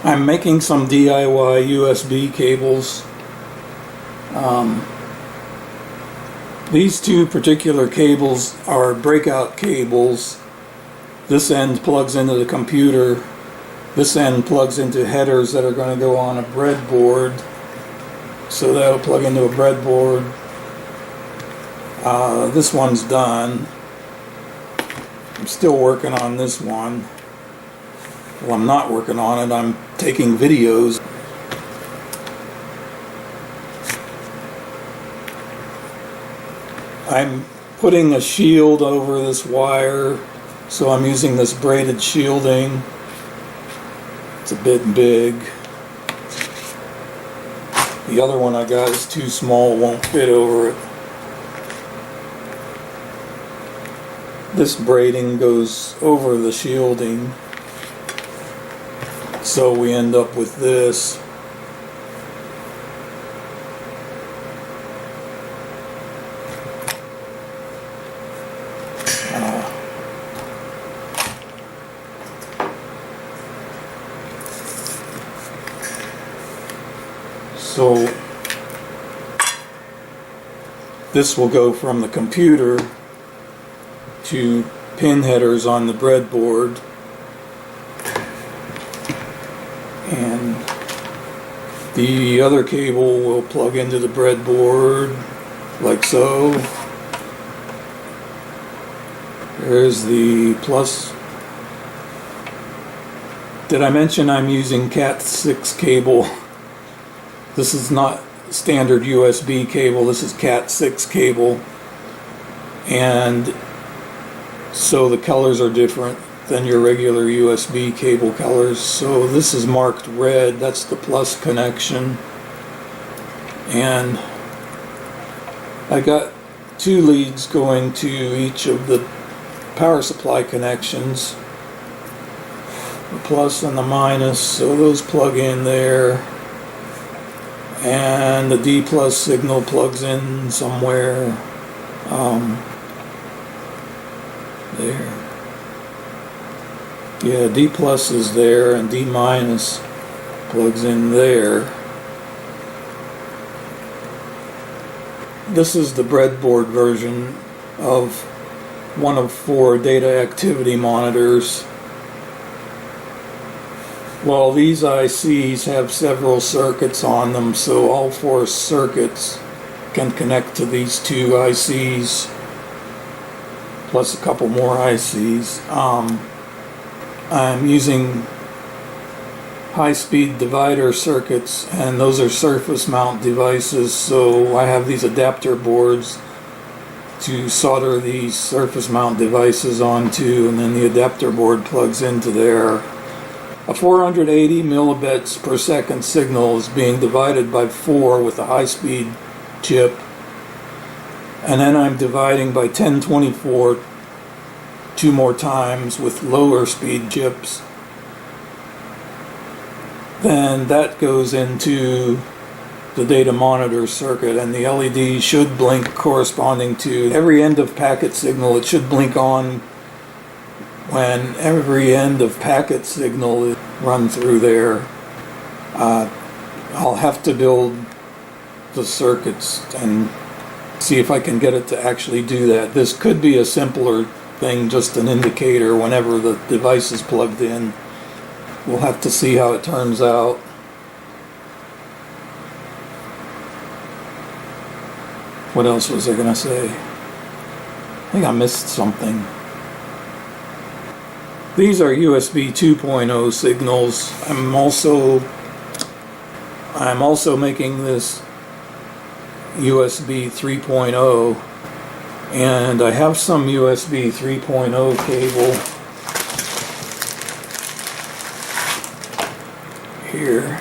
I'm making some DIY USB cables. These two particular cables are breakout cables. This end plugs into the computer. This end plugs into headers that are going to go on a breadboard. So that'll plug into a breadboard. This one's done. I'm still working on this one. Well, I'm not working on it. I'm taking videos. I'm putting a shield over this wire, so I'm using this braided shielding. It's a bit big. The other one I got is too small, won't fit over it. This braiding goes over the shielding, so we end up with this. So this will go from the computer to pin headers on the breadboard, and the other cable will plug into the breadboard like so. There's the plus. Did I mention I'm using Cat 6 cable? This is not standard USB cable, this is Cat 6 cable, and so the colors are different than your regular USB cable colors. So this is marked red, that's the plus connection, and I got two leads going to each of the power supply connections, the plus and the minus, so those plug in there. And the D plus signal plugs in somewhere there. Yeah, D plus is there and D minus plugs in there. This is the breadboard version of one of 4 data activity monitors. Well, these ICs have several circuits on them, so all 4 circuits can connect to these 2 ICs, plus a couple more ICs. I'm using high-speed divider circuits, and those are surface mount devices, so I have these adapter boards to solder these surface mount devices onto, and then the adapter board plugs into there. A 480 millibits per second signal is being divided by 4 with a high-speed chip, and then I'm dividing by 1024 2 more times with lower speed chips. Then that goes into the data monitor circuit, and the LED should blink corresponding to every end of packet signal. It should blink on when every end of packet signal is run through there. I'll have to build the circuits and see if I can get it to actually do that. This could be a simpler thing, just an indicator whenever the device is plugged in. We'll have to see how it turns out. What else was I gonna say? I think I missed something. These are USB 2.0 signals. I'm also making this USB 3.0, and I have some USB 3.0 cable here.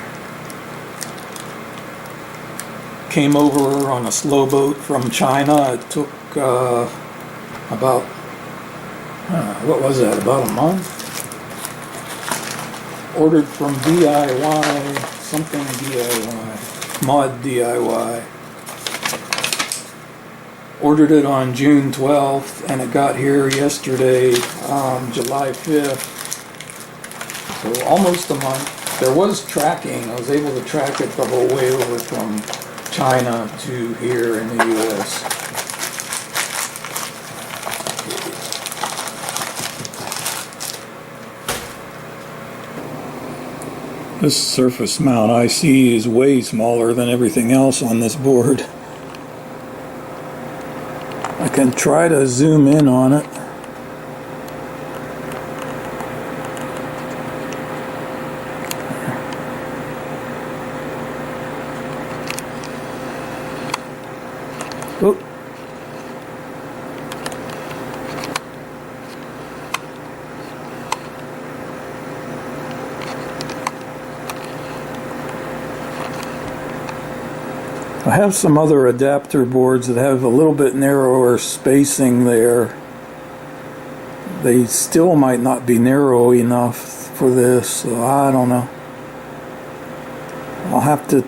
Came over on a slow boat from China. It took about what was that, about a month? Ordered from DIY, something DIY, Mod DIY. Ordered it on June 12th, and it got here yesterday, July 5th. So almost a month. There was tracking. I was able to track it the whole way over from China to here in the US. This surface mount IC is way smaller than everything else on this board. I can try to zoom in on it. Oh. I have some other adapter boards that have a little bit narrower spacing there. They still might not be narrow enough for this, so I don't know. I'll have to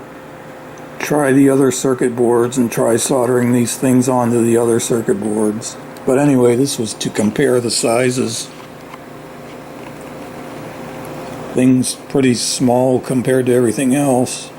try the other circuit boards and try soldering these things onto the other circuit boards. But anyway, this was to compare the sizes. Things pretty small compared to everything else.